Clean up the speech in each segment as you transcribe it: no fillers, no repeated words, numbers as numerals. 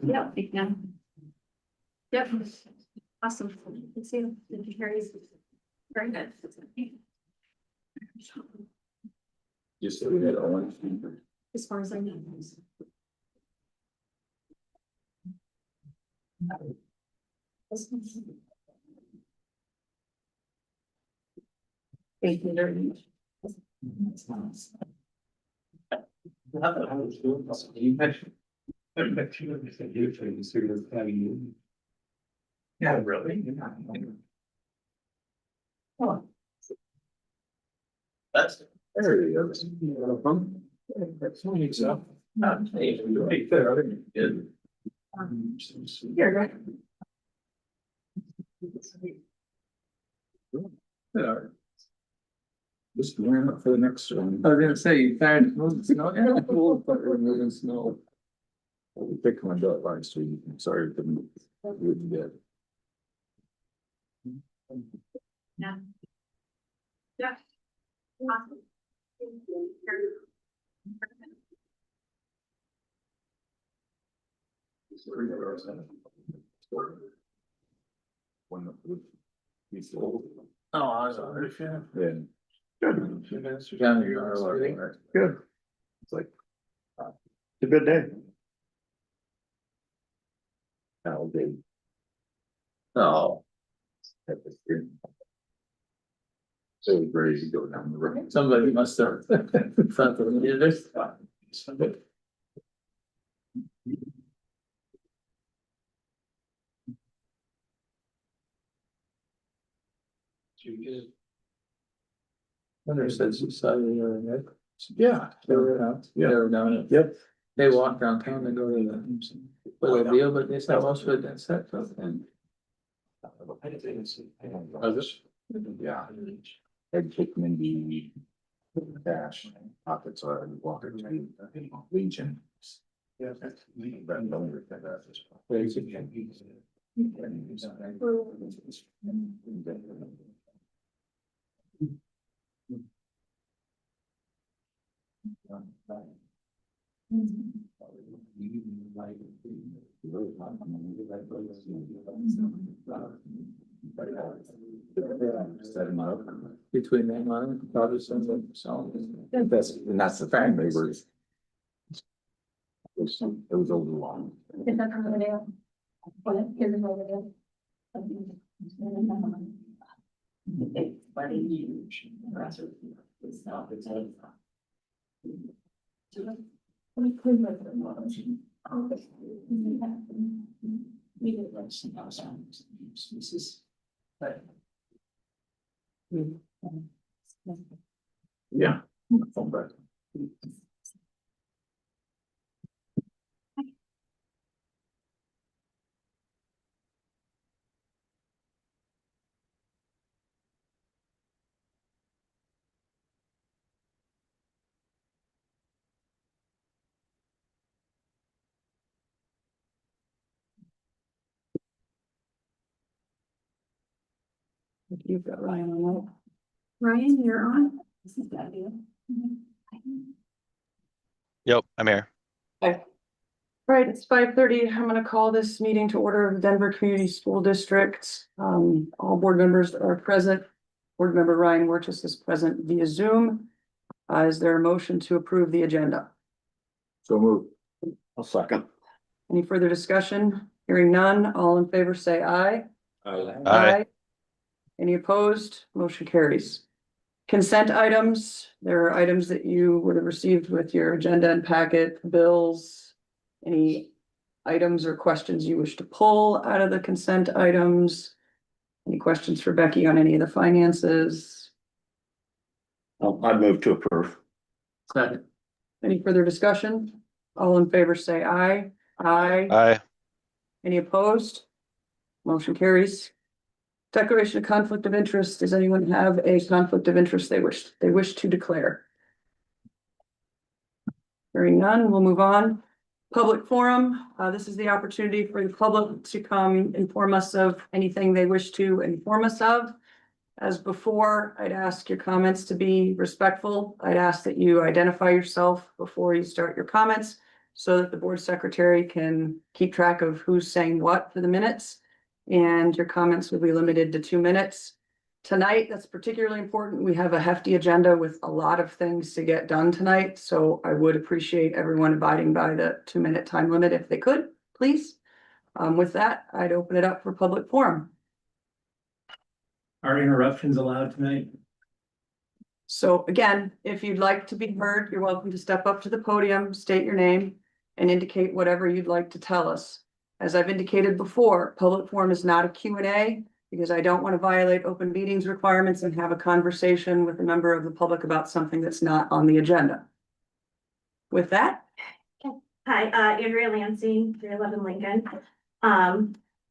Yeah, we can. Yep, awesome. Let's see, did you hear you? Very good. Just so we had all. As far as I know. Thank you very much. Yeah, really? Oh. That's. There he is. That's funny, so. Hey, right there. Good. You're right. Yeah. Just wearing up for the next one. I was gonna say, you tired of moving snow? Yeah, cool, but we're moving snow. We picked one up last week. I'm sorry, it didn't. We did. Yeah. Yeah. Awesome. When the food. He's old. Oh, I was already, yeah. Yeah. Good. Down there, you are. Good. It's like. It's a good day. How they. Oh, So ready to go down the road. somebody must have. Thought they needed this. Wonder said society or Nick. Yeah. They were out, they were down it. Yep. They walk downtown, they go to the, little deal, but they said most of it, that's that stuff and. Yeah. I'd take them in the dash pockets or I'd walk it to Legion. Yeah. But don't regret that. Set them up. Between them, I probably some of so. That's the fact, they were. It was over long. Is that from the video? What? Here's the video. It's funny. It's not the same. Let me clean my phone. We did like some sounds. This is. Yeah. Phone back. You've got Ryan on that. Ryan, you're on. This is that deal. Yep, I'm here. Right, it's 5:30. I'm gonna call this meeting to order of Denver Community School District. All board members are present. Board member Ryan Wirtjes is present via Zoom. Is there a motion to approve the agenda? So move. I'll second. Any further discussion? Hearing none, all in favor say aye. Aye. Any opposed? Motion carries. Consent items, there are items that you would have received with your agenda and packet, bills. Any items or questions you wish to pull out of the consent items? Any questions for Becky on any of the finances? I'd move to approve. Second. Any further discussion? All in favor say aye. Aye. Aye. Any opposed? Motion carries. Declaration of conflict of interest. Does anyone have a conflict of interest they wish to declare? Hearing none, we'll move on. Public forum. This is the opportunity for the public to come inform us of anything they wish to inform us of. As before, I'd ask your comments to be respectful. I'd ask that you identify yourself before you start your comments so that the board secretary can keep track of who's saying what for the minutes. And your comments will be limited to 2 minutes. Tonight, that's particularly important. We have a hefty agenda with a lot of things to get done tonight, so I would appreciate everyone abiding by the 2-minute time limit if they could, please. With that, I'd open it up for public forum. Are interruptions allowed tonight? So again, if you'd like to be heard, you're welcome to step up to the podium, state your name, and indicate whatever you'd like to tell us. As I've indicated before, public forum is not a Q&A, because I don't want to violate open meetings requirements and have a conversation with a member of the public about something that's not on the agenda. With that, Hi, Andrea Lansing, 311 Lincoln.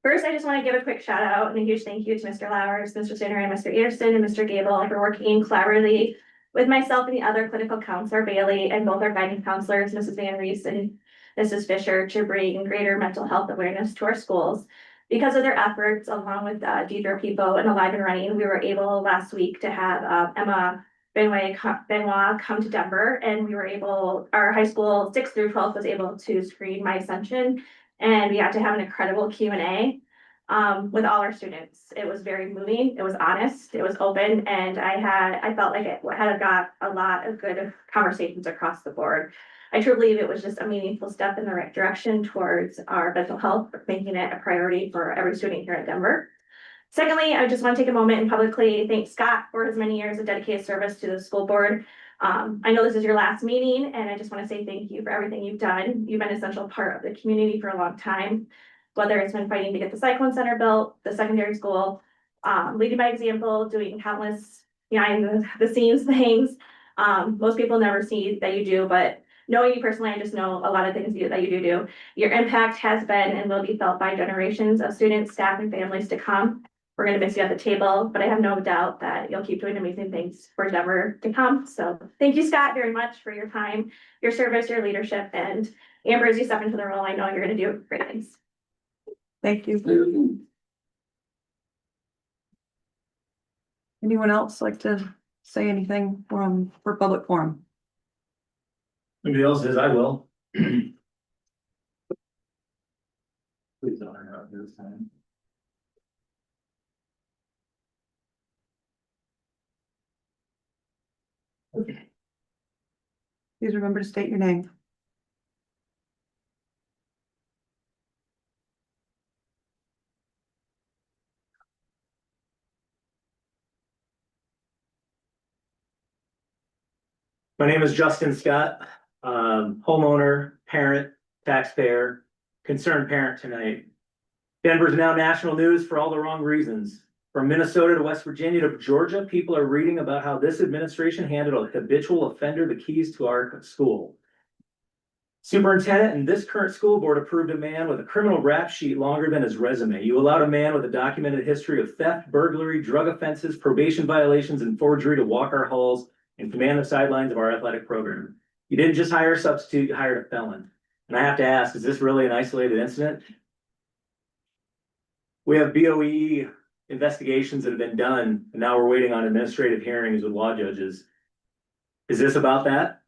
First, I just want to give a quick shout out and a huge thank you to Mr. Lowers, Mr. Sinner, and Mr. Anderson, and Mr. Gable for working collaboratively with myself and the other clinical counselor, Bailey, and both our guiding counselors, Mrs. Van Rees and Mrs. Fisher, to bring greater mental health awareness to our schools. Because of their efforts, along with Deidre People and Alive and Running, we were able last week to have Emma Benoit come to Denver, and we were able, our high school 6th through 12th was able to screen my ascension, and we got to have an incredible Q&A with all our students. It was very moving, it was honest, it was open, and I felt like it had got a lot of good conversations across the board. I truly believe it was just a meaningful step in the right direction towards our mental health, making it a priority for every student here at Denver. Secondly, I just want to take a moment and publicly thank Scott for his many years of dedicated service to the school board. I know this is your last meeting, and I just want to say thank you for everything you've done. You've been an essential part of the community for a long time, whether it's been fighting to get the Cyclone Center built, the secondary school, leading by example, doing countless behind the scenes things. Most people never see that you do, but knowing you personally, I just know a lot of things that you do. Your impact has been and will be felt by generations of students, staff, and families to come. We're going to miss you at the table, but I have no doubt that you'll keep doing amazing things for Denver to come. So thank you, Scott, very much for your time, your service, your leadership, and Amber, as you step into the role, I know you're going to do great things. thank you. Anyone else like to say anything for public forum? Nobody else says I will. Please don't interrupt this time. Please remember to state your name. My name is Justin Scott, homeowner, parent, taxpayer, concerned parent tonight. Denver's now national news for all the wrong reasons. From Minnesota to West Virginia to Georgia, people are reading about how this administration handed a habitual offender the keys to our school. Superintendent and this current school board approved a man with a criminal rap sheet longer than his resume. You allowed a man with a documented history of theft, burglary, drug offenses, probation violations, and forgery to walk our halls and command the sidelines of our athletic program. You didn't just hire a substitute, you hired a felon. And I have to ask, is this really an isolated incident? We have BOE investigations that have been done, and now we're waiting on administrative hearings with law judges. Is this about that?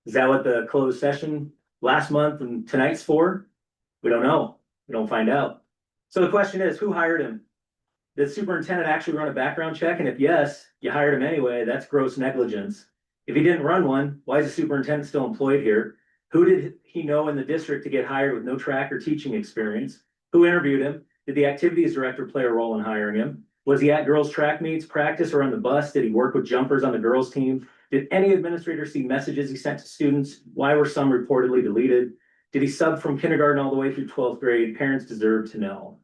Is that what the closed session last month and tonight's for? We don't know. We don't find out. So the question is, who hired him? Did the superintendent actually run a background check? And if yes, you hired him anyway, that's gross negligence. If he didn't run one, why is the superintendent still employed here? Who did he know in the district to get hired with no track or teaching experience? Who interviewed him? Did the activities director play a role in hiring him? Was he at girls' track meets, practice, or on the bus? Did he work with jumpers on the girls' team? Did any administrator see messages he sent to students? Why were some reportedly deleted? Did he sub from kindergarten all the way through 12th grade? Parents deserve to know.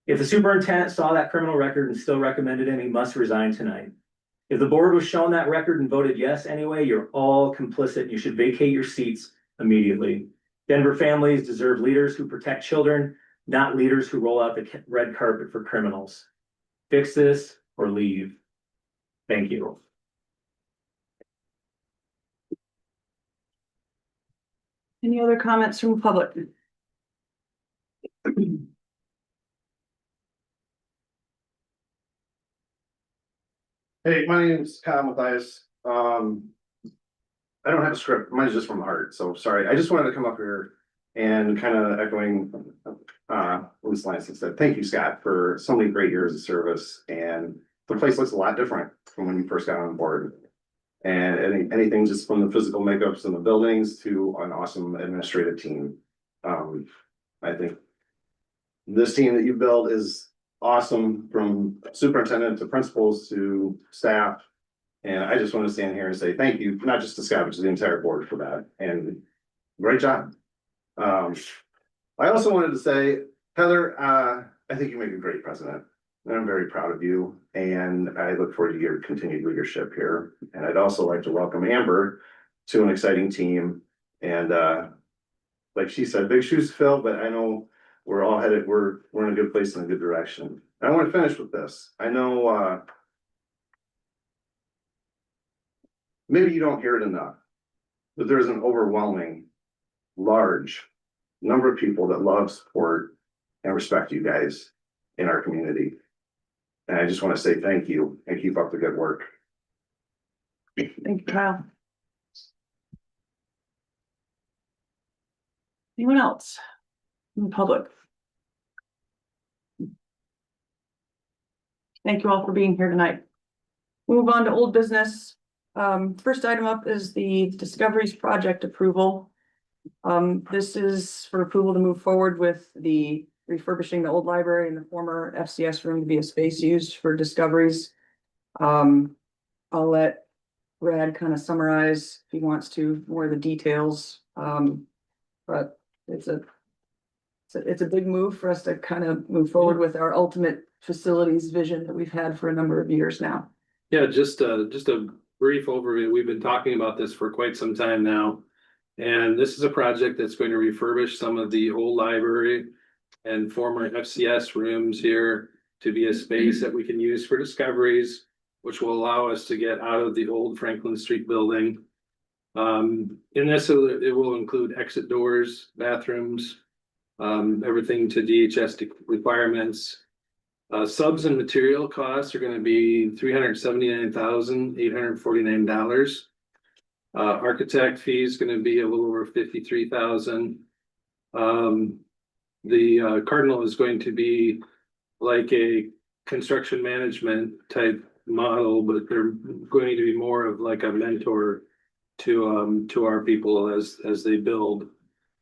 If the superintendent saw that criminal record and still recommended him, he must resign tonight. If the board was shown that record and voted yes anyway, you're all complicit. You should vacate your seats immediately. Denver families deserve leaders who protect children, not leaders who roll out the red carpet for criminals. Fix this or leave. Thank you. Any other comments from the public? Hey, my name is Kyle Mathias. I don't have a script, mine's just from the heart, so sorry, I just wanted to come up here and kind of echoing, Ms. Lansing said, thank you, Scott, for so many great years of service, and the place looks a lot different from when you first got on board. And anything just from the physical makeups in the buildings to an awesome administrative team. I think this team that you built is awesome, from superintendent to principals to staff. And I just want to stand here and say thank you, not just to Scott, but to the entire board for that, and great job. I also wanted to say, Heather, I think you make a great president, and I'm very proud of you, and I look forward to your continued leadership here. And I'd also like to welcome Amber to an exciting team, and like she said, big shoes to fill, but I know we're all headed, we're in a good place, in a good direction. I want to finish with this. I know maybe you don't hear it enough, but there's an overwhelming, large number of people that love, support, and respect you guys in our community. And I just want to say thank you and keep up the good work. Thank you, Kyle. Anyone else in the public? Thank you all for being here tonight. Move on to old business. First item up is the Discoveries project approval. This is for approval to move forward with the refurbishing the old library and the former FCS room to be a space used for Discoveries. I'll let Brad kind of summarize if he wants to more of the details. But it's a big move for us to kind of move forward with our ultimate facilities vision that we've had for a number of years now. Yeah, just a brief overview. We've been talking about this for quite some time now. And this is a project that's going to refurbish some of the old library and former FCS rooms here to be a space that we can use for Discoveries, which will allow us to get out of the old Franklin Street building. In this, it will include exit doors, bathrooms, everything to DHS requirements. Subs and material costs are going to be $379,849. Architect fee is going to be a little over $53,000. The Cardinal is going to be like a construction management type model, but they're going to be more of like a mentor to our people as they build.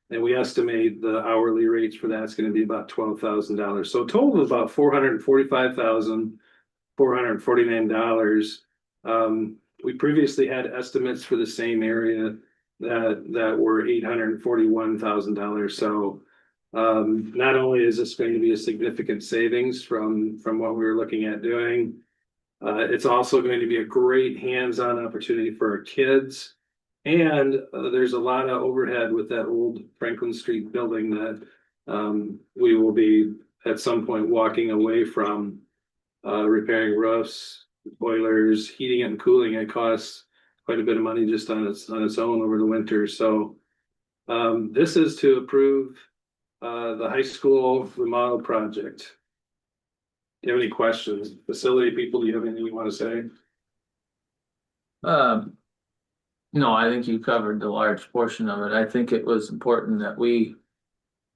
And we estimate the hourly rates for that is going to be about $12,000. So a total of about $445,449. We previously had estimates for the same area that were $841,000. So not only is this going to be a significant savings from what we were looking at doing, it's also going to be a great hands-on opportunity for our kids. And there's a lot of overhead with that old Franklin Street building that we will be at some point walking away from, repairing roofs, boilers, heating and cooling. It costs quite a bit of money just on its own over the winter. So this is to approve the high school remodel project. Do you have any questions? Facility people, do you have anything you want to say? No, I think you covered the large portion of it. I think it was important that we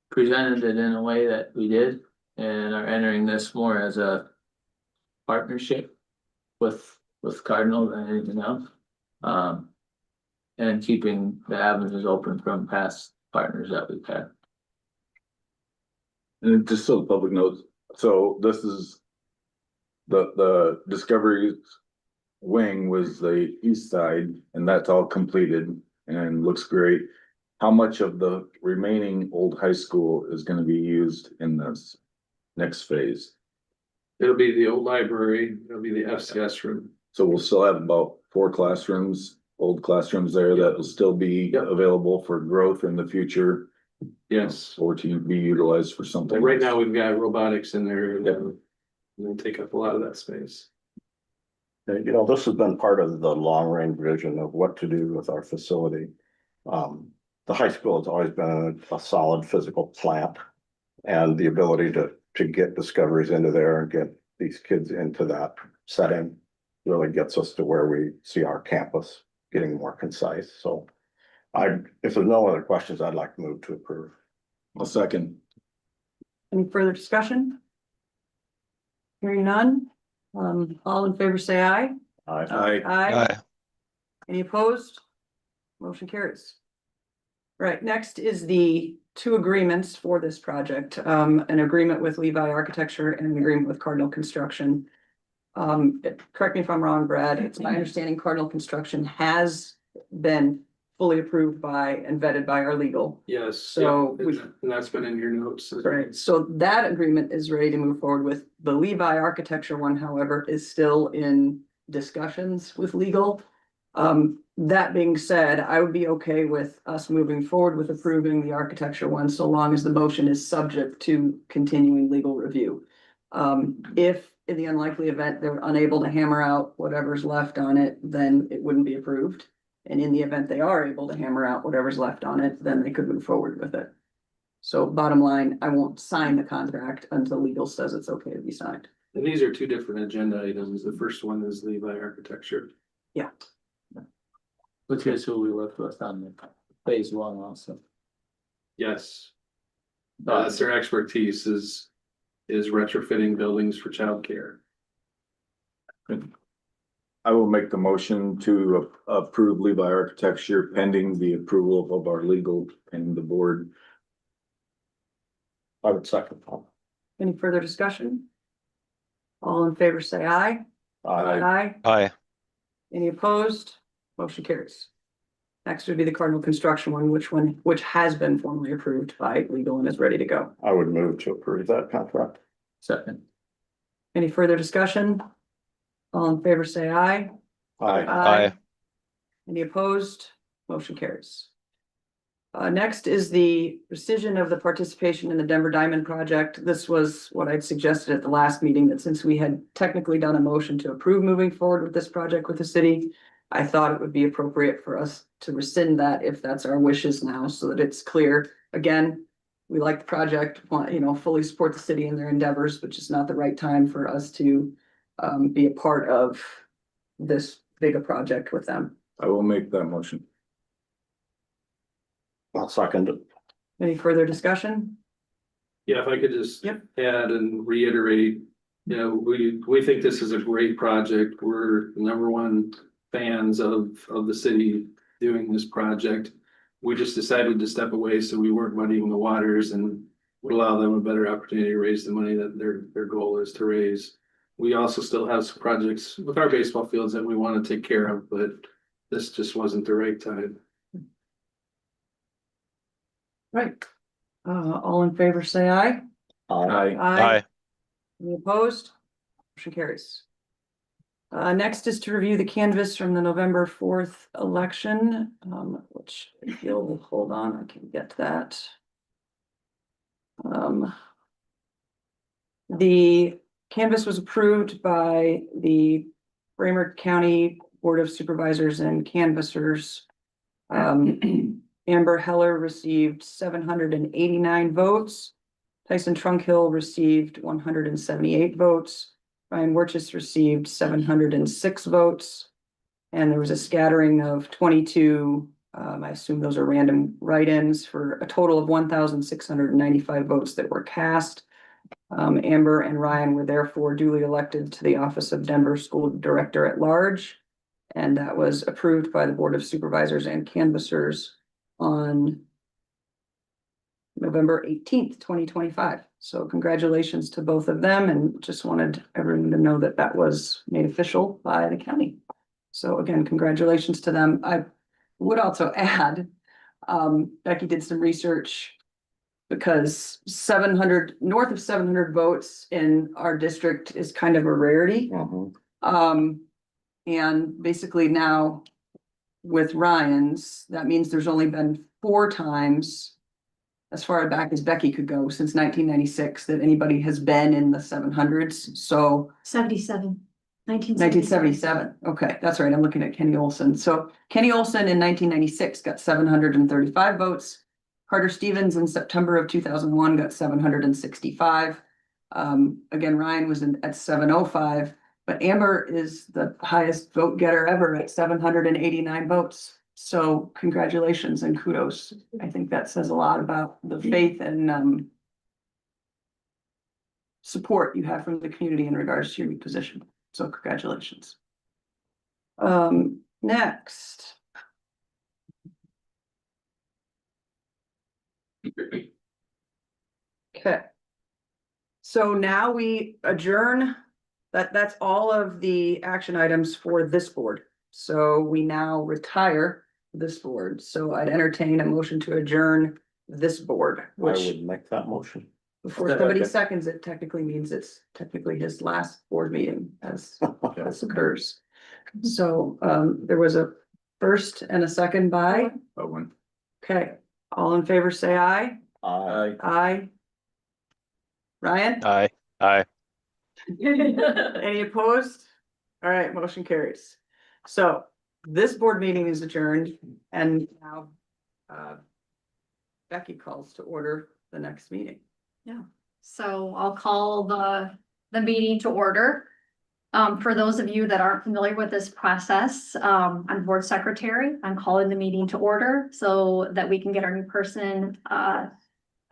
presented it in a way that we did and are entering this more as a partnership with Cardinal than anything else. And keeping the avenues open from past partners that we've had. And just so the public knows, so this is the Discovery wing was the east side, and that's all completed and looks great. How much of the remaining old high school is going to be used in this next phase? It'll be the old library, it'll be the FCS room. So we'll still have about 4 classrooms, old classrooms there that will still be available for growth in the future. Yes. Or to be utilized for something. Right now, we've got robotics in there and they take up a lot of that space. You know, this has been part of the long range vision of what to do with our facility. The high school has always been a solid physical plant, and the ability to get Discoveries into there and get these kids into that setting really gets us to where we see our campus getting more concise, so. If there's no other questions, I'd like to move to approve. A second. Any further discussion? Hearing none, all in favor say aye. Aye. Aye. Any opposed? Motion carries. Right, next is the two agreements for this project, an agreement with Levi Architecture and an agreement with Cardinal Construction. Correct me if I'm wrong, Brad, it's my understanding Cardinal Construction has been fully approved by and vetted by our legal. Yes, So yeah, we- and that's been in your notes. Right, so that agreement is ready to move forward with. The Levi Architecture one, however, is still in discussions with legal. That being said, I would be okay with us moving forward with approving the architecture one, so long as the motion is subject to continuing legal review. If in the unlikely event they're unable to hammer out whatever's left on it, then it wouldn't be approved. And in the event they are able to hammer out whatever's left on it, then they could move forward with it. So bottom line, I won't sign the contract until legal says it's okay to be signed. And these are two different agenda items. The first one is Levi Architecture. Which is who we worked with on the phase one also. Yes. That's their expertise is retrofitting buildings for childcare. I will make the motion to approve Levi Architecture pending the approval of our legal and the board. I would second. Any further discussion? All in favor, say aye. Aye. Aye. Any opposed? Motion carries. Next would be the Cardinal Construction one, which has been formally approved by legal and is ready to go. I would move to approve that contract. Second. Any further discussion? All in favor, say aye. Aye. Any opposed? Motion carries. Next is the rescission of the participation in the Denver Diamond Project. This was what I'd suggested at the last meeting, that since we had technically done a motion to approve moving forward with this project with the city, I thought it would be appropriate for us to rescind that if that's our wishes now, so that it's clear. Again, we like the project, want, fully support the city in their endeavors, but it's not the right time for us to be a part of this big a project with them. I will make that motion. I'll second it. Any further discussion? Yeah, if I could just Yep. add and reiterate, we think this is a great project. We're the number one fans of the city doing this project. We just decided to step away so we weren't muddying the waters and would allow them a better opportunity to raise the money that their goal is to raise. We also still have some projects with our baseball fields that we want to take care of, but this just wasn't the right time. Right. All in favor, say aye. Aye. Any opposed? Motion carries. Next is to review the canvas from the November 4th election, which if you'll hold on, I can get to that. The canvas was approved by the Brainerd County Board of Supervisors and Canvassers. Amber Heller received 789 votes. Tyson Trunkhill received 178 votes. Ryan Wirtjes received 706 votes. And there was a scattering of 22, I assume those are random write-ins, for a total of 1,695 votes that were cast. Amber and Ryan were therefore duly elected to the office of Denver School Director at Large. And that was approved by the Board of Supervisors and Canvassers on November 18th, 2025. So congratulations to both of them, and just wanted everyone to know that that was made official by the county. So again, congratulations to them. I would also add, Becky did some research because north of 700 votes in our district is kind of a rarity. Mhm. And basically now with Ryan's, that means there's only been 4 times, as far back as Becky could go, since 1996, that anybody has been in the 700s. So 1977. Okay, that's right. I'm looking at Kenny Olson. So Kenny Olson in 1996 got 735 votes. Carter Stevens in September of 2001 got 765. Again, Ryan was at 705. But Amber is the highest vote getter ever at 789 votes. So congratulations and kudos. I think that says a lot about the faith and support you have from the community in regards to your new position. So congratulations. Next. Okay. So now we adjourn. That's all of the action items for this board. So we now retire this board. So I'd entertain a motion to adjourn this board, I which would make that motion. before somebody seconds it technically means it's technically his last board meeting as this occurs. So there was a first and a second by, Owen. okay, all in favor, say aye. Aye. Aye. Ryan? Aye. Aye. Any opposed? All right, motion carries. So this board meeting is adjourned and now Becky calls to order the next meeting. So I'll call the meeting to order. For those of you that aren't familiar with this process, I'm board secretary. I'm calling the meeting to order so that we can get our new person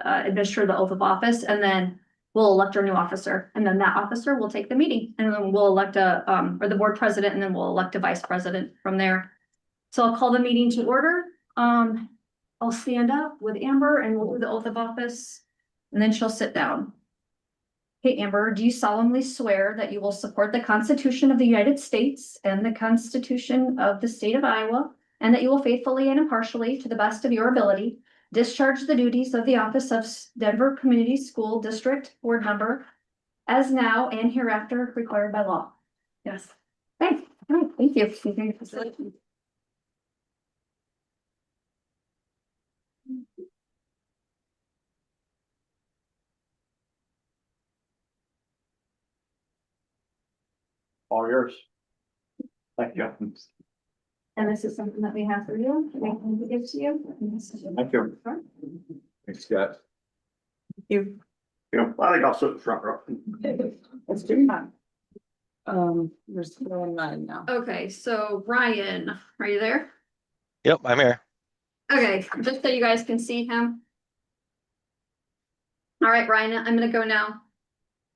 administer the oath of office, and then we'll elect our new officer, and then that officer will take the meeting, and then we'll elect or the board president, and then we'll elect a vice president from there. So I'll call the meeting to order. I'll stand up with Amber and we'll do the oath of office, and then she'll sit down. Okay, Amber, do you solemnly swear that you will support the Constitution of the United States and the Constitution of the State of Iowa, and that you will faithfully and impartially, to the best of your ability, discharge the duties of the office of Denver Community School District Board Member as now and hereafter required by law? Yes. Thanks. All right, thank you. All yours. Thank you. And this is something that we have for you, we can give to you. Thank you. Thanks, Scott. You, I think I'll sit in the front row. let's do that. We're still on 9 now. Okay, so Ryan, are you there? Yep, I'm here. Okay, just so you guys can see him. All right, Ryan, I'm gonna go now.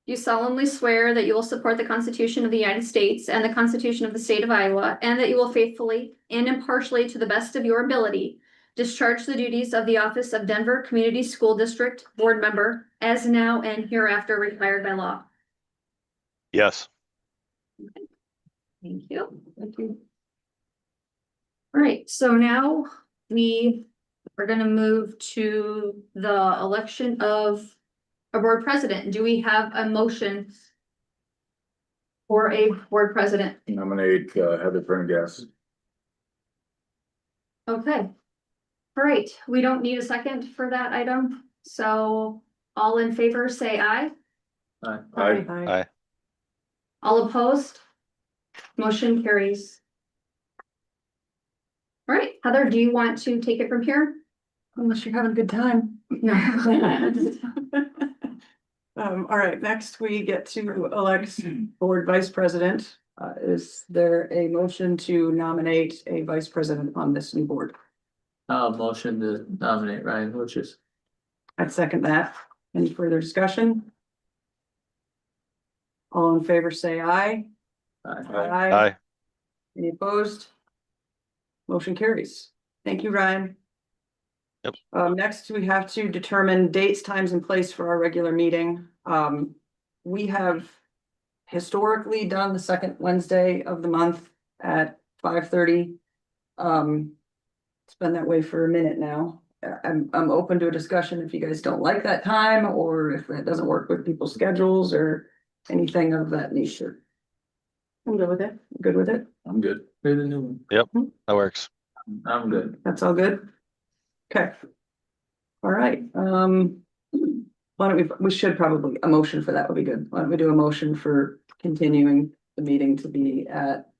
You solemnly swear that you will support the Constitution of the United States and the Constitution of the State of Iowa, and that you will faithfully and impartially, to the best of your ability, discharge the duties of the office of Denver Community School District Board Member as now and hereafter required by law. Yes. Thank you. Thank you. All right, so now we are gonna move to the election of a board president. Do we have a motion for a board president? Nominate Heather Prendergast. Okay. All right, we don't need a second for that item, so all in favor, say aye. Aye. Aye. All opposed? Motion carries. All right, Heather, do you want to take it from here? Unless you're having a good time. No. All right, next we get to elect board vice president. Is there a motion to nominate a vice president on this new board? Motion to nominate Ryan Wilches. I'd second that. Any further discussion? All in favor, say aye. Aye. Aye. Any opposed? Motion carries. Thank you, Ryan. Yep. Next, we have to determine dates, times, and place for our regular meeting. We have historically done the second Wednesday of the month at 5:30. It's been that way for a minute now. I'm open to a discussion if you guys don't like that time, or if that doesn't work with people's schedules or anything of that nature. I'm good with it. Good with it? I'm good. You're the new one. That works. I'm good. That's all good? Okay. All right, why don't we should probably, a motion for that would be good. Why don't we do a motion for continuing the meeting to be at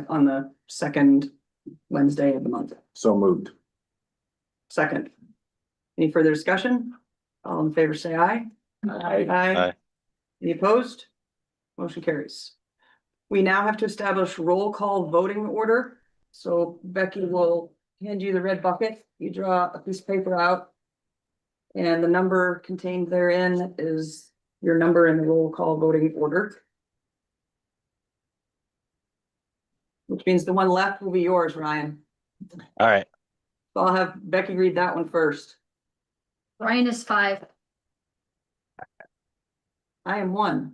on the second Wednesday of the month? So moved. Second. Any further discussion? All in favor, say aye. Aye. Aye. Aye. Any opposed? Motion carries. We now have to establish roll call voting order. So Becky will hand you the red bucket. You draw a piece of paper out. And the number contained therein is your number in the roll call voting order. Which means the one left will be yours, Ryan. All right. So I'll have Becky read that one first. Ryan is 5. I am 1.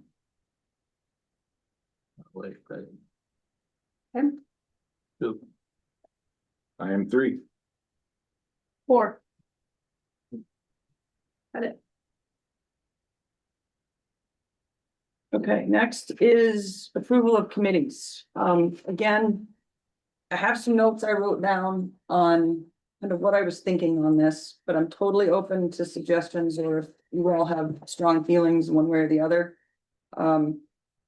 Wait, wait. Okay. 2. I am 3. 4. Got it. Okay, next is approval of committees. Again, I have some notes I wrote down on kind of what I was thinking on this, but I'm totally open to suggestions or if you all have strong feelings one way or the other.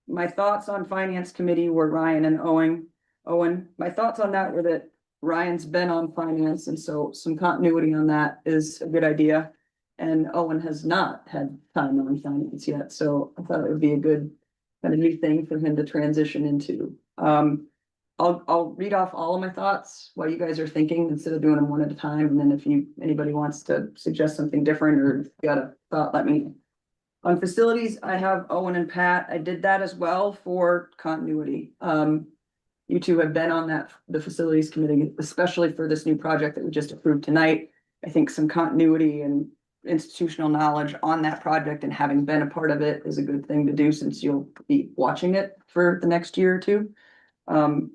My thoughts on finance committee were Ryan and Owen. My thoughts on that were that Ryan's been on finance, and so some continuity on that is a good idea. And Owen has not had time on finance yet, so I thought it would be a good kind of new thing for him to transition into. I'll read off all of my thoughts while you guys are thinking instead of doing them one at a time. And then if anybody wants to suggest something different or got a thought, let me know. On facilities, I have Owen and Pat. I did that as well for continuity. You two have been on the facilities committee, especially for this new project that we just approved tonight. I think some continuity and institutional knowledge on that project and having been a part of it is a good thing to do since you'll be watching it for the next year or two. And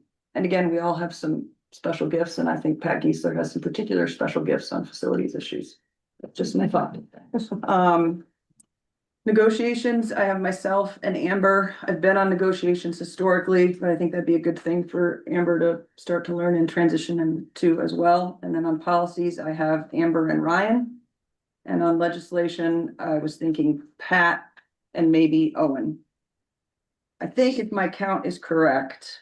again, we all have some special gifts, and I think Pat Giesler has some particular special gifts on facilities issues. That's just my thought. Negotiations, I have myself and Amber. I've been on negotiations historically, but I think that'd be a good thing for Amber to start to learn and transition into as well. And then on policies, I have Amber and Ryan. And on legislation, I was thinking Pat and maybe Owen. I think if my count is correct,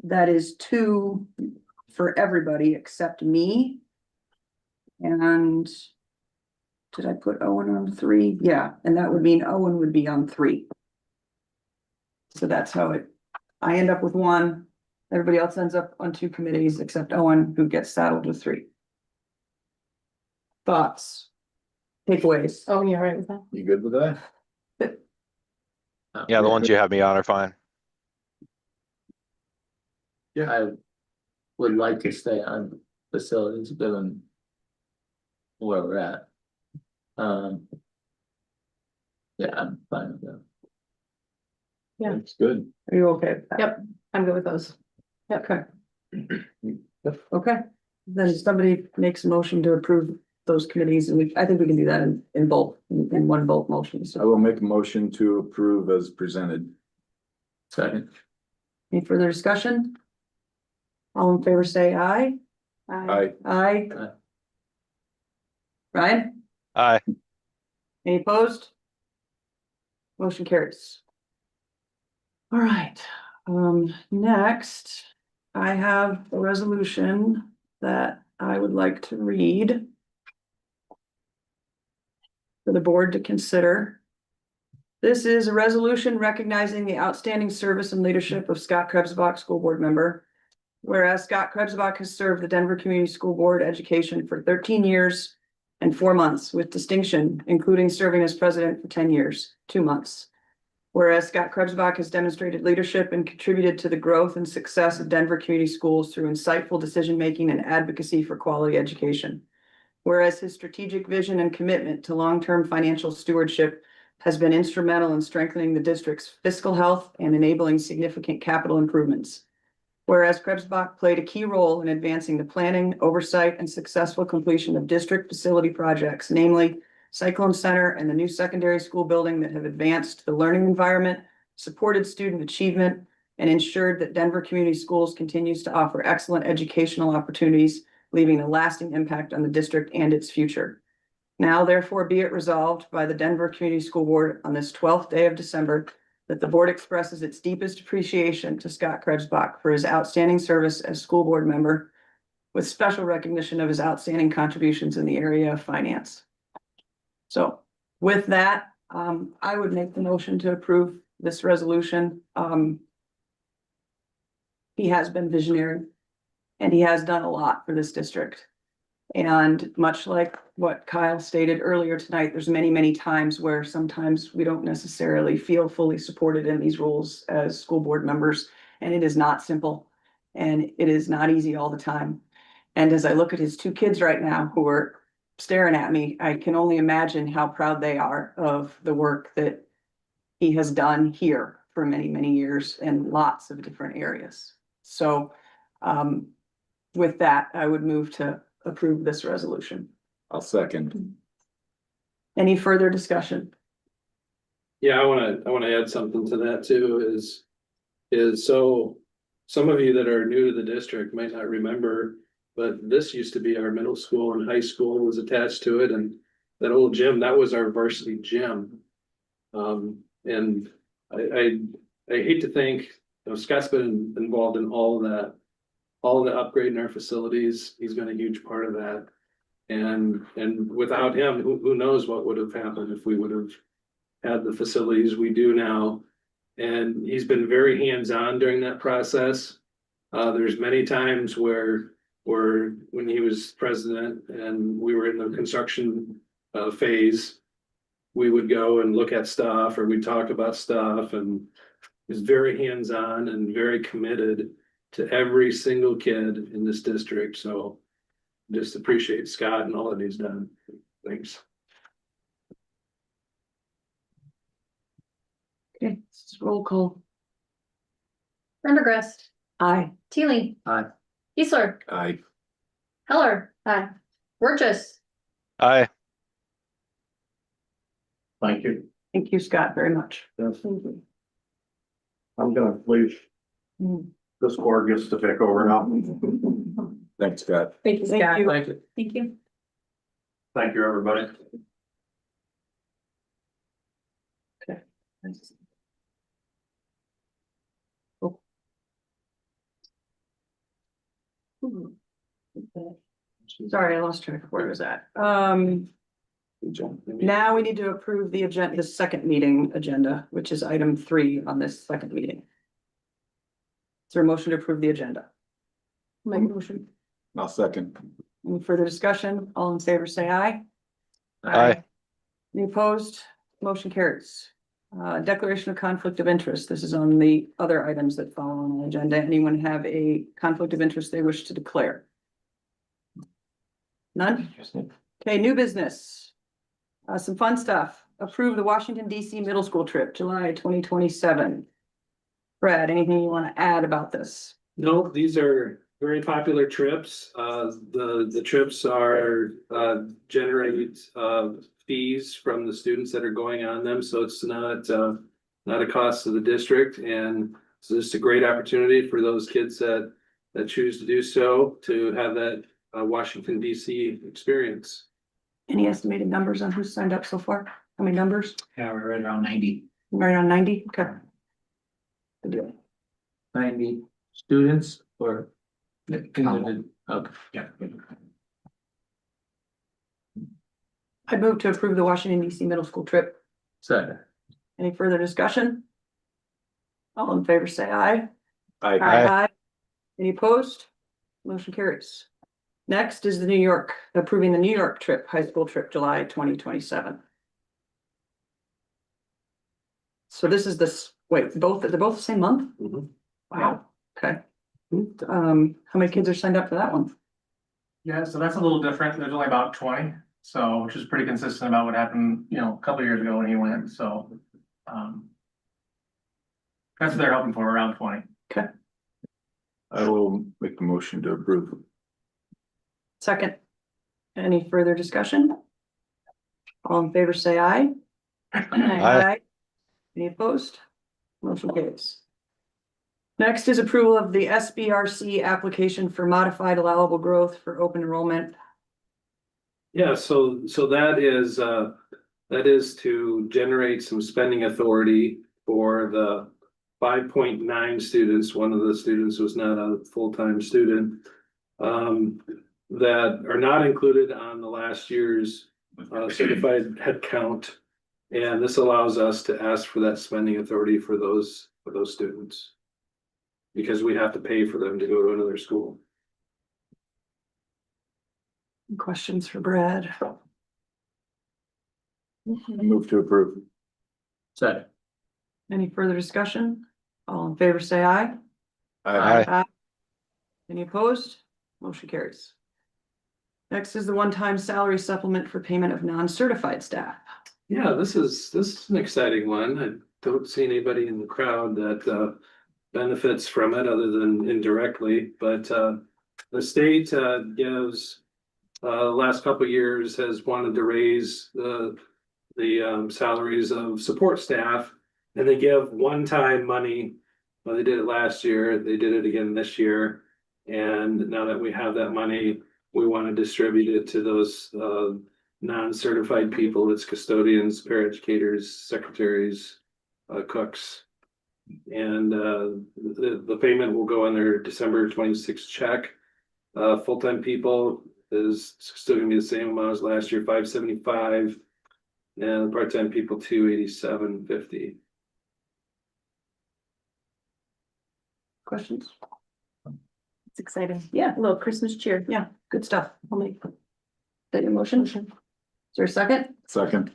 that is 2 for everybody except me. And did I put Owen on 3? Yeah, and that would mean Owen would be on 3. So that's how I end up with 1. Everybody else ends up on 2 committees except Owen, who gets saddled with 3. Thoughts? Takeaways? Oh, you're right with that? You good with that? Yeah, the ones you have me on are fine. I would like to stay on facilities given where we're at. Yeah, I'm fine with that. Yeah. That's good. Are you okay with that? Yep, I'm good with those. Okay. Okay, then somebody makes a motion to approve those committees, and I think we can do that in bulk, in one bulk motion, I so. will make a motion to approve as presented. Second. Any further discussion? All in favor, say aye. Aye. Aye. Aye. Ryan, Aye. any opposed? Motion carries. All right, next, I have a resolution that I would like to read for the board to consider. This is a resolution recognizing the outstanding service and leadership of Scott Krebsbach, school board member. Whereas Scott Krebsbach has served the Denver Community School Board Education for 13 years and 4 months with distinction, including serving as president for 10 years, 2 months. Whereas Scott Krebsbach has demonstrated leadership and contributed to the growth and success of Denver community schools through insightful decision-making and advocacy for quality education. Whereas his strategic vision and commitment to long-term financial stewardship has been instrumental in strengthening the district's fiscal health and enabling significant capital improvements. Whereas Krebsbach played a key role in advancing the planning, oversight, and successful completion of district facility projects, namely Cyclone Center and the new secondary school building that have advanced the learning environment, supported student achievement, and ensured that Denver Community Schools continues to offer excellent educational opportunities, leaving a lasting impact on the district and its future. Now therefore be it resolved by the Denver Community School Board on this 12th day of December that the board expresses its deepest appreciation to Scott Krebsbach for his outstanding service as school board member, with special recognition of his outstanding contributions in the area of finance. So with that, I would make the motion to approve this resolution. he has been visionary. And he has done a lot for this district. And much like what Kyle stated earlier tonight, there's many, many times where sometimes we don't necessarily feel fully supported in these roles as school board members. And it is not simple and it is not easy all the time. And as I look at his two kids right now who are staring at me, I can only imagine how proud they are of the work that he has done here for many, many years in lots of different areas. So with that, I would move to approve this resolution. I'll second. Any further discussion? Yeah, I wanna add something to that too, is so some of you that are new to the district might not remember, but this used to be our middle school and high school was attached to it, and that old gym, that was our varsity gym. And I hate to think, you know, Scott's been involved in all of that, all of the upgrading our facilities. He's been a huge part of that. And without him, who knows what would have happened if we would have had the facilities we do now. And he's been very hands-on during that process. There's many times where when he was president and we were in the construction phase, we would go and look at stuff or we'd talk about stuff, and he's very hands-on and very committed to every single kid in this district. So just appreciate Scott and all that he's done. Thanks. Okay, this is roll call. Rendergrast, Aye. Teely. Aye. Isler, Aye. Heller. Aye. Burgess. Aye. Thank you. Thank you, Scott, very much. Yes. I'm gonna leave. This board gets to take over now. Thanks, Scott. Thank you, Thank Scott. you. Thank you. Thank you. Thank you, everybody. Sorry, I lost track of where it was at. Now we need to approve the agenda, the second meeting agenda, which is item 3 on this second meeting. Is there a motion to approve the agenda? Make a motion. I'll second. Any further discussion? All in favor, say aye. Aye. Any opposed? Motion carries. Declaration of conflict of interest. This is on the other items that follow on the agenda. Anyone have a conflict of interest they wish to declare? None? Okay, new business. Some fun stuff. Approve the Washington DC middle school trip, July 2027. Brad, anything you want to add about this? No, these are very popular trips. The trips are, generate, fees from the students that are going on them. So it's not a cost to the district. And it's just a great opportunity for those kids that choose to do so, to have that Washington DC experience. Any estimated numbers on who's signed up so far? How many numbers? Yeah, we're right around 90. Right around 90? Okay. Good deal. 90 students or? Okay. Yeah. I move to approve the Washington DC middle school trip. Second. Any further discussion? All in favor, say aye. Aye. Aye. Any opposed? Motion carries. Next is approving the New York trip, high school trip, July 2027. So this is they're both the same month? Mhm. Wow, okay. How many kids are signed up for that one? Yeah, so that's a little different. There's only about 20, so which is pretty consistent about what happened, you know, a couple of years ago when he went, so. That's what they're hoping for, around 20. I will make the motion to approve. Second. Any further discussion? All in favor, say aye. Aye. Any opposed? Motion carries. Next is approval of the SBRC application for modified allowable growth for open enrollment. Yeah, so that is to generate some spending authority for the 5.9 students. One of the students was not a full-time student. That are not included on the last year's certified head count. And this allows us to ask for that spending authority for those students. because we have to pay for them to go to another school. Questions for Brad? I move to approve. Second. Any further discussion? All in favor, say aye. Aye. Any opposed? Motion carries. Next is the one-time salary supplement for payment of non-certified staff. Yeah, this is an exciting one. I don't see anybody in the crowd that benefits from it other than indirectly, but the state gives the last couple of years has wanted to raise the salaries of support staff, and they give one-time money. Well, they did it last year, they did it again this year, and now that we have that money, we want to distribute it to those non-certified people. It's custodians, paraeducators, secretaries, cooks. And the payment will go on their December 26th check. Full-time people is still gonna be the same amount as last year, $575. And part-time people, $287.50. Questions? It's exciting. Yeah, A little Christmas cheer. yeah, good stuff. I'll make that your motion. Is there a second? Second.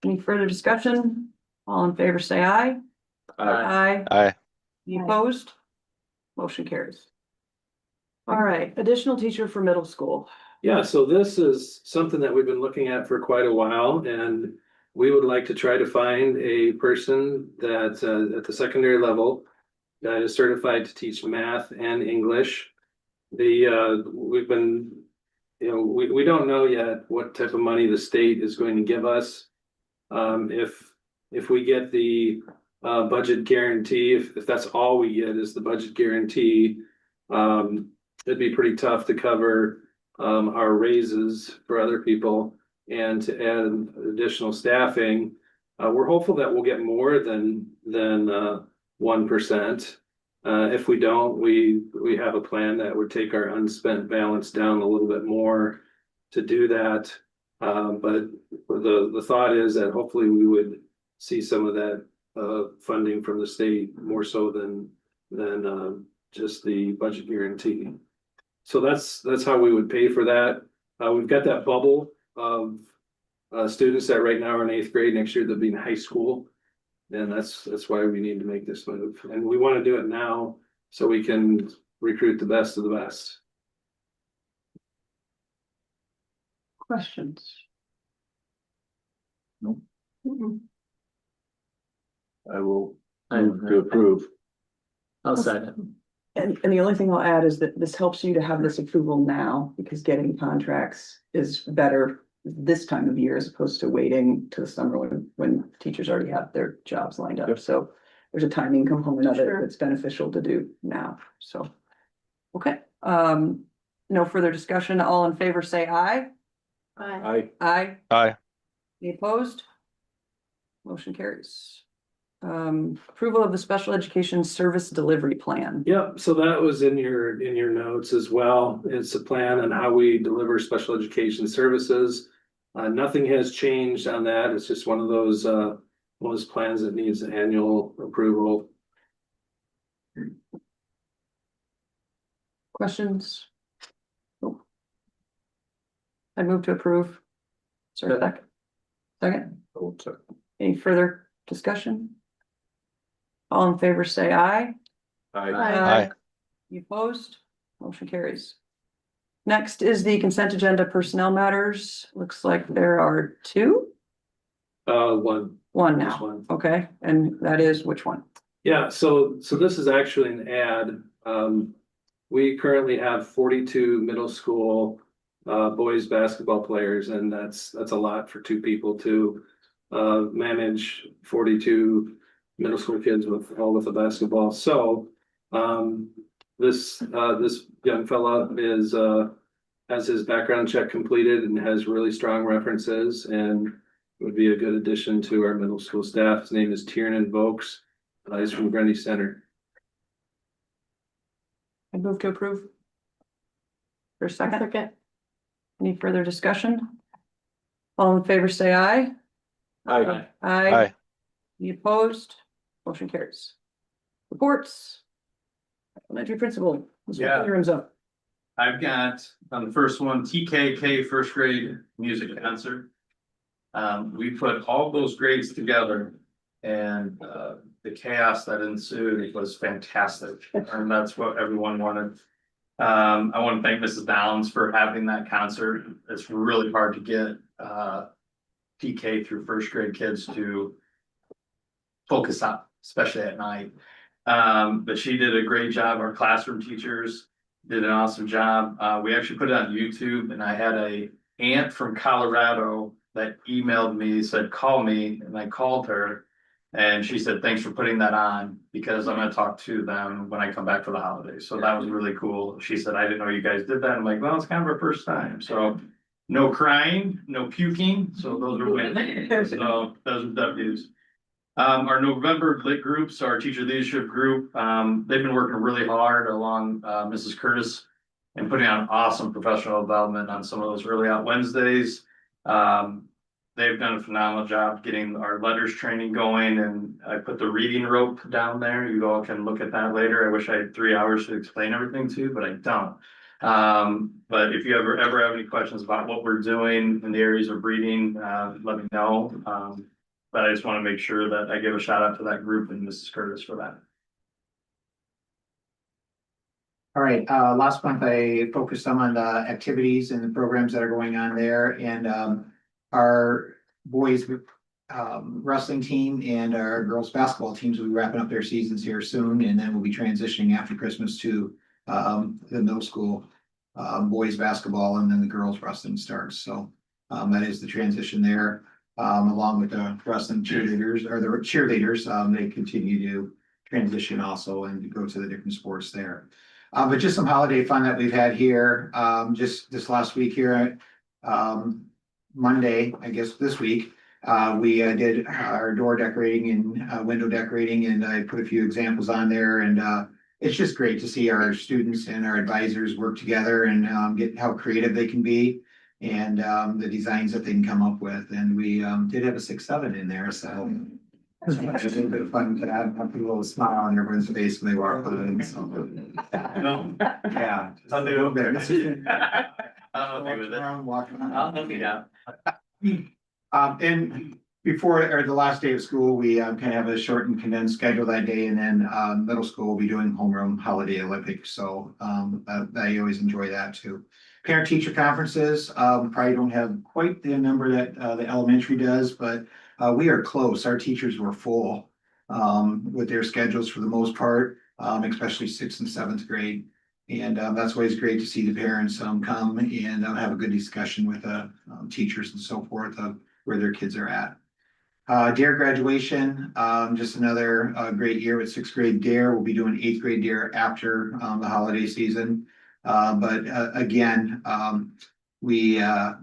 Any further discussion? All in favor, say aye. Aye. Aye. Any opposed? Motion carries. All right, additional teacher for middle school. Yeah, so this is something that we've been looking at for quite a while, and we would like to try to find a person that at the secondary level that is certified to teach math and English. We've been, we don't know yet what type of money the state is going to give us. If we get the budget guarantee, if that's all we get is the budget guarantee, it'd be pretty tough to cover our raises for other people and to add additional staffing. We're hopeful that we'll get more than 1%. If we don't, we have a plan that would take our unspent balance down a little bit more to do that. But the thought is that hopefully we would see some of that funding from the state more so than just the budget guarantee. So that's how we would pay for that. We've got that bubble of students that right now are in 8th grade. Next year they'll be in high school. And that's why we need to make this move. And we want to do it now so we can recruit the best of the best. Questions? Nope. Mm-mm. I will move to approve. I'll second. And the only thing I'll add is that this helps you to have this approval now, because getting contracts is better this time of year as opposed to waiting to the summer when teachers already have their jobs lined up. Yep. So there's a timing component of it Sure. that's beneficial to do now, so. Okay, no further discussion. All in favor, say aye. Aye. Aye. Aye. Any opposed? Motion carries. Approval of the special education service delivery plan. Yep, so that was in your notes as well. It's a plan on how we deliver special education services. Nothing has changed on that. It's just one of those plans that needs annual approval. Questions? Nope. I move to approve. Is there a second? Second? Any further discussion? All in favor, say aye. Aye. You opposed? Motion carries. Next is the consent agenda personnel matters. Looks like there are two. One Just now, one. okay, and that is which one? Yeah, so this is actually an ad. We currently have 42 middle school boys basketball players, and that's a lot for two people to manage 42 middle school kids with a basketball. So this young fella has his background check completed and has really strong references and would be a good addition to our middle school staff. His name is Tiernan Vokes. He's from Grundy Center. I move to approve. For a second? Any further discussion? All in favor, say aye. Aye. Aye. Any opposed? Motion carries. Reports. Elementary principal. Mr. Yeah. Inram's up. I've got on the first one, TKK first grade music concert. We put all those grades together and the chaos that ensued was fantastic. And that's what everyone wanted. I want to thank Mrs. Downs for having that concert. It's really hard to get PK through first grade kids to focus up, especially at night. But she did a great job. Our classroom teachers did an awesome job. We actually put it on YouTube, and I had a aunt from Colorado that emailed me, said, call me, and I called her. And she said, thanks for putting that on because I'm gonna talk to them when I come back for the holidays. So that was really cool. She said, I didn't know you guys did that. I'm like, well, it's kind of our first time. So no crying, no puking. So those are wins. So those are W's. Our November lit groups, our teacher leadership group, they've been working really hard along Mrs. Curtis and putting on awesome professional development on some of those early out Wednesdays. They've done a phenomenal job getting our letters training going, and I put the reading rope down there. You all can look at that later. I wish I had 3 hours to explain everything to you, but I don't. But if you ever have any questions about what we're doing in the areas of reading, let me know. But I just want to make sure that I give a shout out to that group and Mrs. Curtis for that. All right, last month I focused some on the activities and the programs that are going on there, and our boys wrestling team and our girls basketball teams will be wrapping up their seasons here soon, and then we'll be transitioning after Christmas to the middle school boys basketball, and then the girls wrestling starts. So that is the transition there. Along with the wrestling cheerleaders or the cheerleaders, they continue to transition also and go to the different sports there. But just some holiday fun that we've had here, just this last week here, Monday, I guess this week, we did our door decorating and window decorating, and I put a few examples on there, and it's just great to see our students and our advisors work together and get how creative they can be and the designs that they can come up with. And we did have a 6-7 in there, so it's a little bit of fun to have a little smile on everyone's face when they walk in. So, yeah, just a little bit. I'll be with it. Walking around. I'll help you out. And before, or the last day of school, we kind of have a short and condensed schedule that day, and then middle school will be doing homeroom holiday Olympics. So I always enjoy that too. Parent teacher conferences, probably don't have quite the number that the elementary does, but we are close. Our teachers were full with their schedules for the most part, especially 6th and 7th grade. And that's always great to see the parents come and have a good discussion with the teachers and so forth of where their kids are at. DARE graduation, just another great year with 6th grade DARE. We'll be doing 8th grade DARE after the holiday season. But again, we had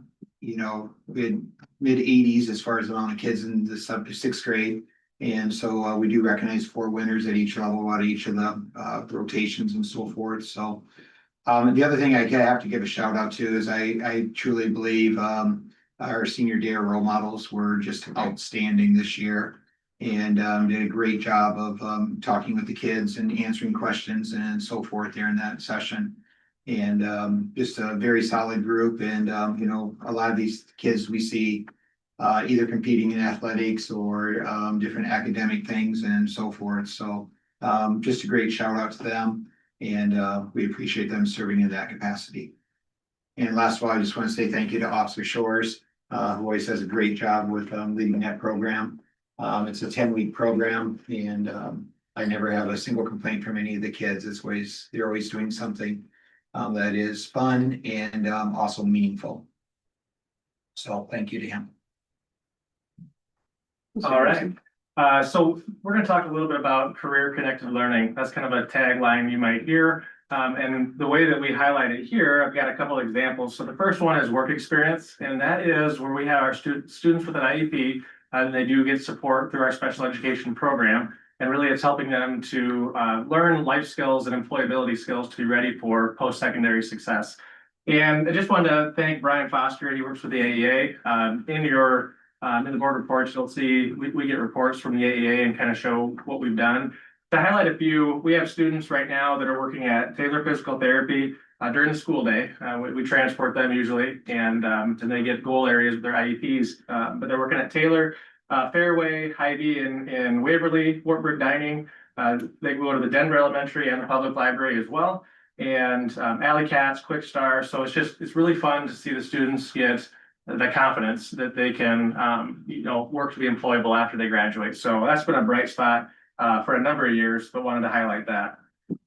mid-80s as far as the amount of kids in the 6th grade. And so we do recognize 4 winners at each level out of each of the rotations and so forth. So the other thing I have to give a shout out to is I truly believe our senior DARE role models were just outstanding this year, and did a great job of talking with the kids and answering questions and so forth there in that session. And just a very solid group, and a lot of these kids we see either competing in athletics or different academic things and so forth. So just a great shout out to them, and we appreciate them serving in that capacity. And last of all, I just want to say thank you to Officer Shores, who always does a great job with leading that program. It's a 10-week program, and I never have a single complaint from any of the kids. They're always doing something that is fun and also meaningful. So thank you to him. All right. So we're going to talk a little bit about career connected learning. That's kind of a tagline you might hear. And the way that we highlight it here, I've got a couple of examples. So the first one is work experience, and that is where we have our students with an IEP, and they do get support through our special education program. And really it's helping them to learn life skills and employability skills to be ready for post-secondary success. And I just wanted to thank Brian Foster. He works with the AEA. In the board reports, you'll see we get reports from the AEA and kind of show what we've done. to highlight a few, we have students right now that are working at Taylor Physical Therapy during the school day. We transport them usually, and they get goal areas with their IEPs. But they're working at Taylor, Fairway, Hy-Vee in Waverly, Wartburg Dining. They go to the Denver Elementary and the public library as well. And Alley Cats, Quick Star. So it's really fun to see the students get the confidence that they can, work to be employable after they graduate. So that's been a bright spot for a number of years, but wanted to highlight that.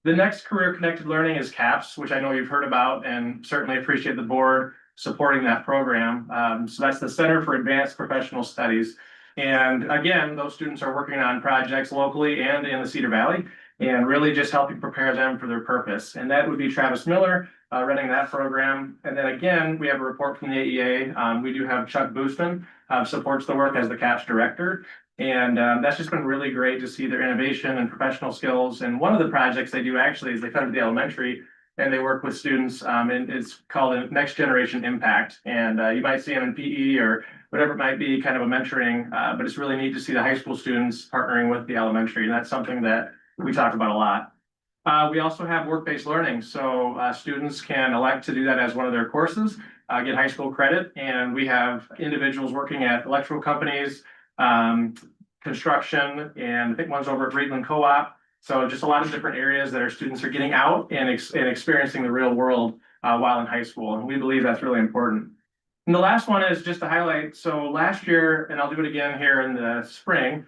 The next career connected learning is CAPS, which I know you've heard about, and certainly appreciate the board supporting that program. So that's the Center for Advanced Professional Studies. And again, those students are working on projects locally and in the Cedar Valley, and really just helping prepare them for their purpose. And that would be Travis Miller running that program. And then again, we have a report from the AEA. We do have Chuck Boostman supports the work as the CAPS director. And that's just been really great to see their innovation and professional skills. And one of the projects they do actually is they come to the elementary and they work with students, and it's called a Next Generation Impact. And you might see them in PE or whatever it might be, kind of a mentoring, but it's really neat to see the high school students partnering with the elementary. And that's something that we talk about a lot. We also have work-based learning. So students can elect to do that as one of their courses, get high school credit. And we have individuals working at electrical companies, construction, and I think one's over at Breedland Co-op. So just a lot of different areas that our students are getting out and experiencing the real world while in high school. And we believe that's really important. And the last one is just to highlight. So last year, and I'll do it again here in the spring,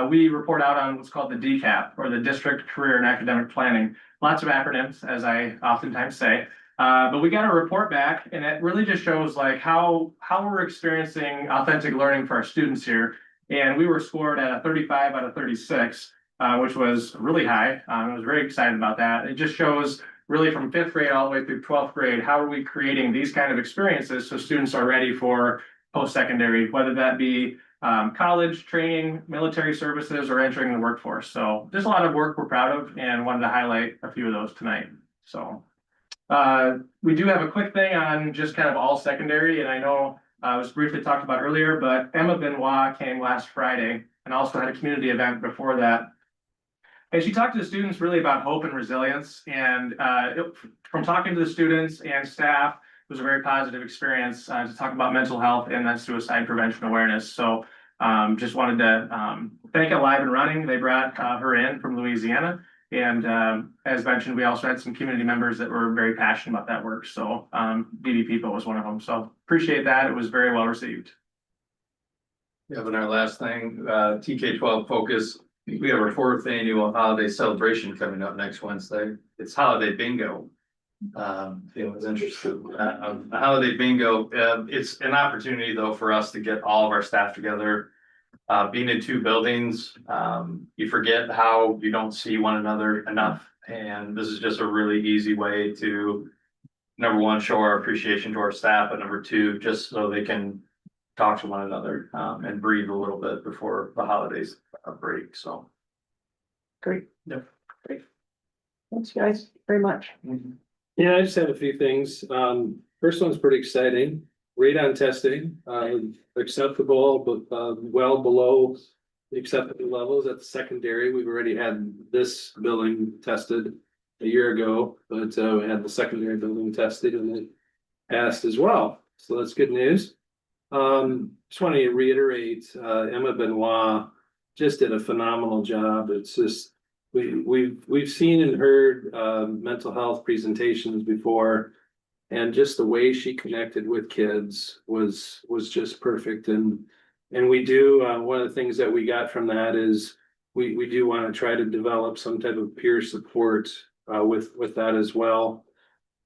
we report out on what's called the DCAP, or the District Career and Academic Planning. Lots of acronyms, as I oftentimes say. But we got a report back, and it really just shows like how we're experiencing authentic learning for our students here. And we were scored at a 35 out of 36, which was really high. I was very excited about that. It just shows really from 5th grade all the way through 12th grade, how are we creating these kind of experiences so students are ready for post-secondary, whether that be college, training, military services, or entering the workforce. So there's a lot of work we're proud of and wanted to highlight a few of those tonight. So we do have a quick thing on just kind of all secondary, and I know it was briefly talked about earlier, but Emma Benoit came last Friday and also had a community event before that. And she talked to the students really about hope and resilience. And from talking to the students and staff, it was a very positive experience to talk about mental health and then suicide prevention awareness. So just wanted to thank Alive and Running. They brought her in from Louisiana. And as mentioned, we also had some community members that were very passionate about that work. So DD People was one of them. So appreciate that. It was very well received. Yeah, but our last thing, TK12 focus. We have our 4th annual holiday celebration coming up next Wednesday. It's holiday bingo. It's interesting. Holiday bingo. It's an opportunity though for us to get all of our staff together. Being in 2 buildings, you forget how you don't see one another enough. And this is just a really easy way to, number one, show our appreciation to our staff, but number 2, just so they can talk to one another and breathe a little bit before the holidays break. So Great. Yep. Great. Thanks, guys, very much. Yeah, I just have a few things. First one's pretty exciting. Radon testing, acceptable, but well below the acceptable levels at the secondary. We've already had this building tested a year ago, but we had the secondary building tested and it passed as well. So that's good news. Just want to reiterate, Emma Benoit just did a phenomenal job. It's just, we've seen and heard mental health presentations before, and just the way she connected with kids was just perfect. And we do, one of the things that we got from that is we do want to try to develop some type of peer support with that as well.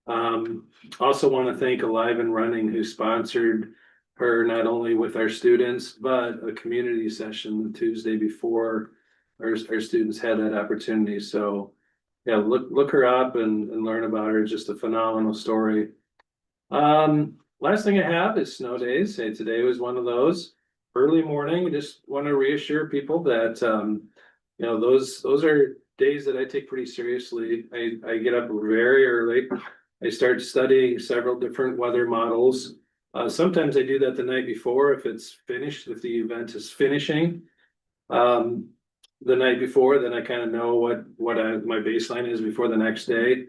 Also want to thank Alive and Running, who sponsored her not only with our students, but a community session the Tuesday before our students had that opportunity. So yeah, look her up and learn about her. Just a phenomenal story. Last thing I have is snow days. Hey, today was one of those. Early morning, just want to reassure people that those are days that I take pretty seriously. I get up very early. I start studying several different weather models. Sometimes I do that the night before if it's finished, if the event is finishing. the night before, then I kind of know my baseline is before the next day.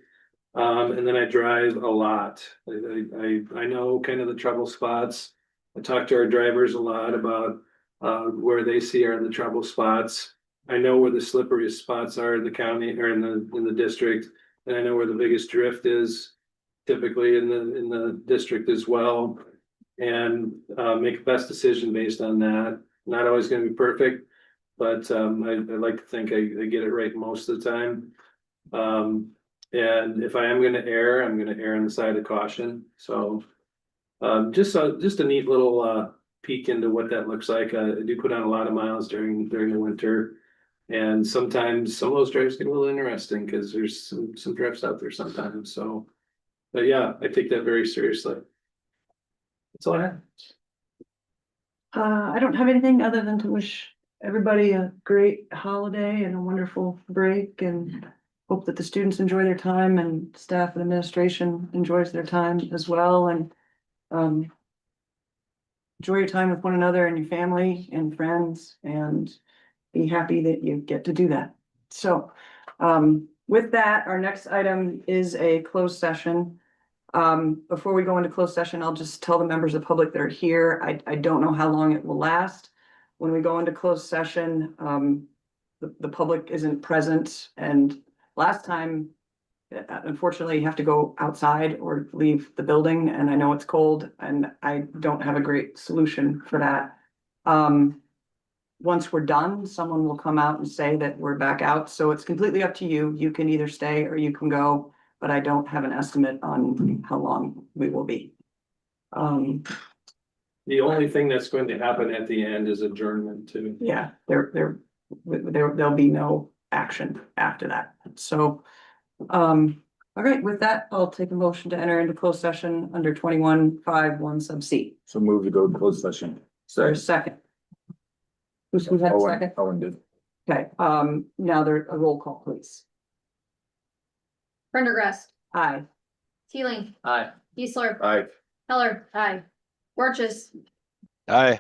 And then I drive a lot. I know kind of the trouble spots. I talk to our drivers a lot about where they see are the trouble spots. I know where the slipperyest spots are in the county or in the district, and I know where the biggest drift is typically in the district as well. And make the best decision based on that. Not always gonna be perfect, but I like to think I get it right most of the time. And if I am gonna err, I'm gonna err on the side of caution, so. Just a neat little peek into what that looks like. I do put on a lot of miles during the winter. And sometimes some of those drives get a little interesting because there's some drifts out there sometimes, so. But yeah, I take that very seriously. That's all I have. I don't have anything other than to wish everybody a great holiday and a wonderful break, and hope that the students enjoy their time and staff and administration enjoys their time as well, and enjoy your time with one another and your family and friends, and be happy that you get to do that. So, with that, our next item is a closed session. Before we go into closed session, I'll just tell the members of the public that are here, I don't know how long it will last. When we go into closed session, the public isn't present, and last time, unfortunately, you have to go outside or leave the building, and I know it's cold, and I don't have a great solution for that. Once we're done, someone will come out and say that we're back out, so it's completely up to you. You can either stay or you can go, but I don't have an estimate on how long we will be. The only thing that's going to happen at the end is adjournment too. Yeah, there'll be no action after that, so. All right, with that, I'll take a motion to enter into closed session under 21.5.1 sub C. So move to go to closed session. There's a second. Who had a second? Owen did. Okay, now there, a roll call, please. Prendergast, Aye. Teeling, Aye. Geisler, Aye. Heller, aye. Warchus, Aye.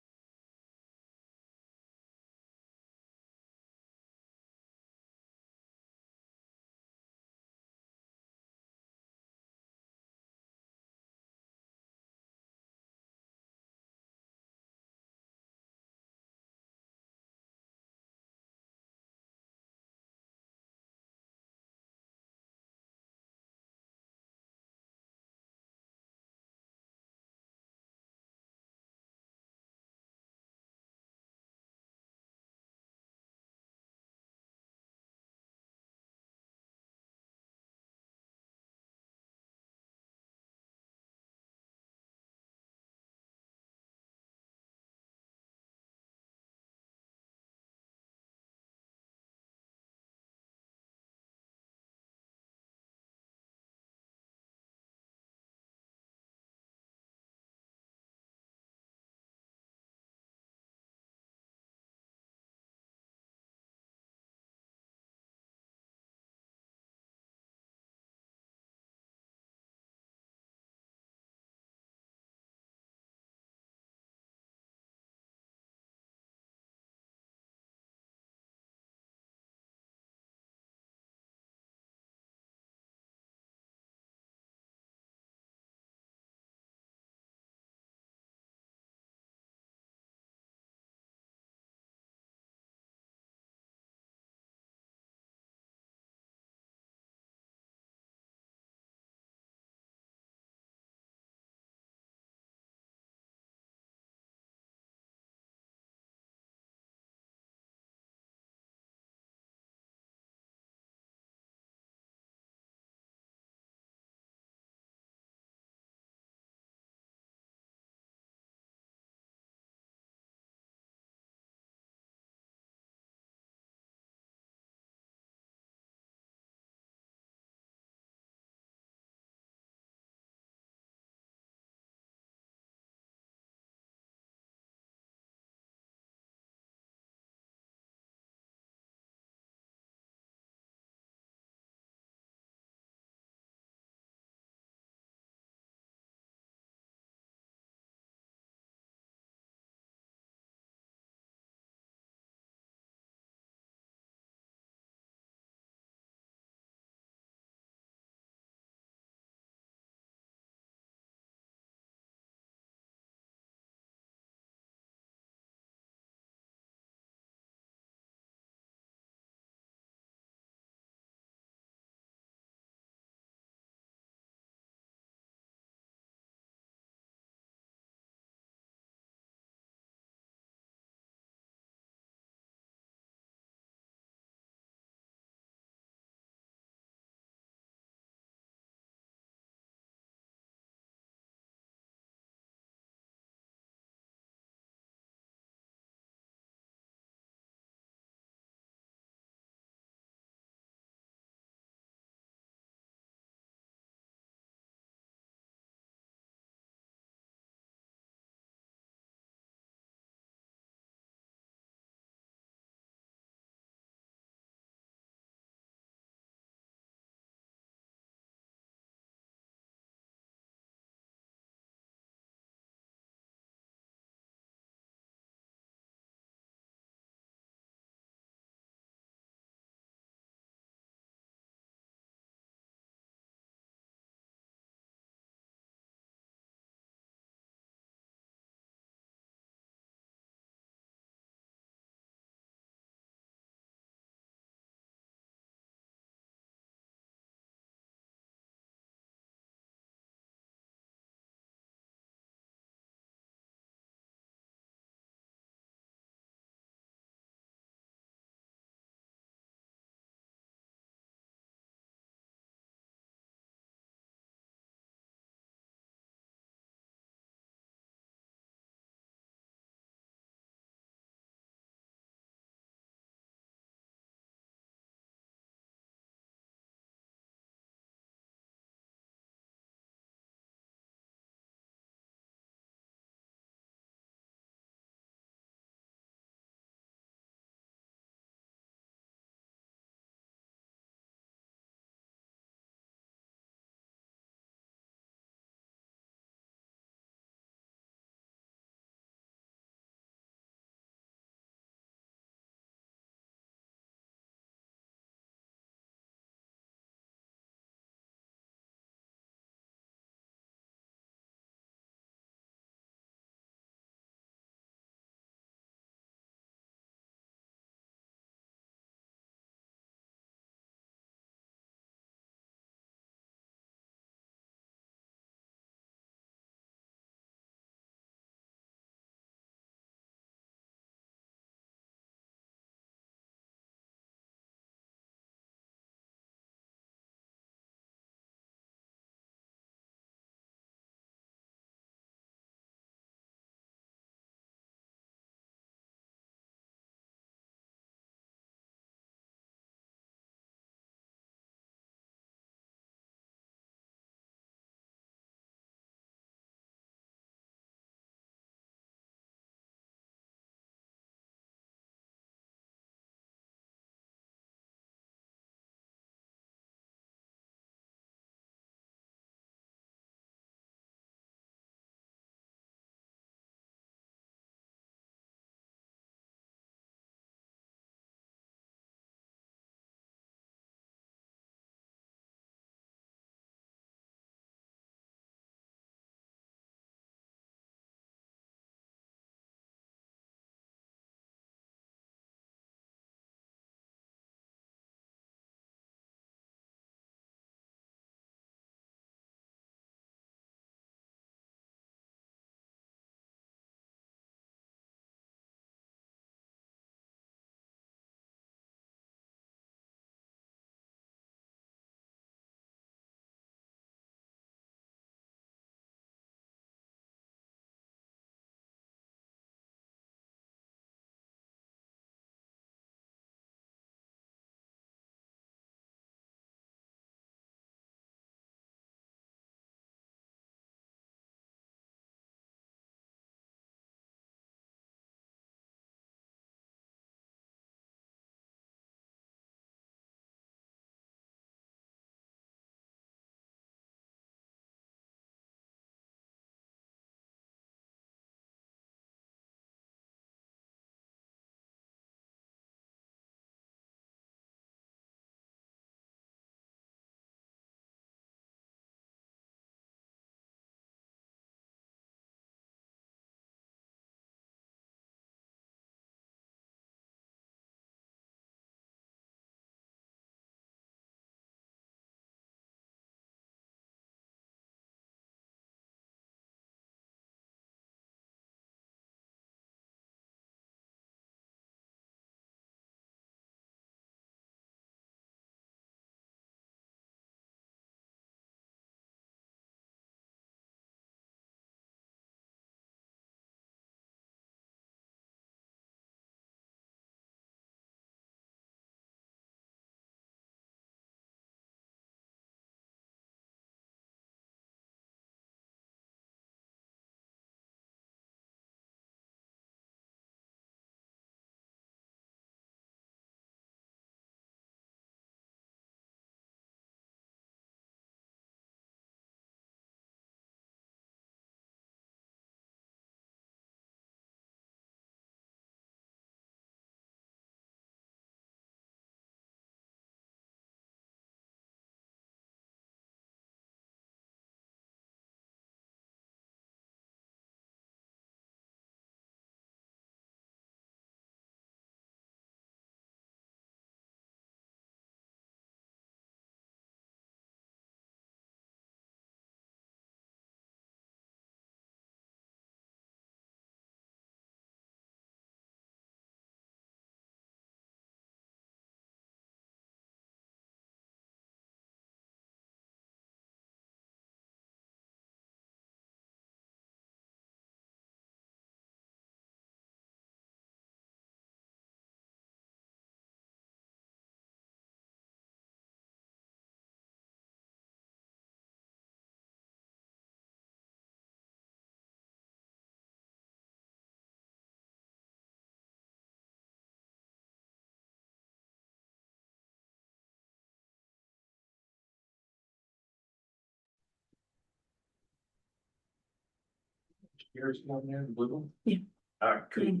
Here's one there, the blue one? Yeah. Cool.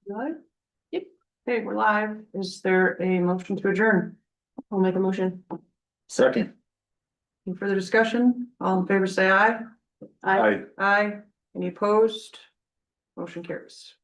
Live? Yep. Okay, we're live. Is there a motion to adjourn? I'll make a motion. Second. Any further discussion? All in favor, say aye. Aye. Aye. Any opposed? Motion carries.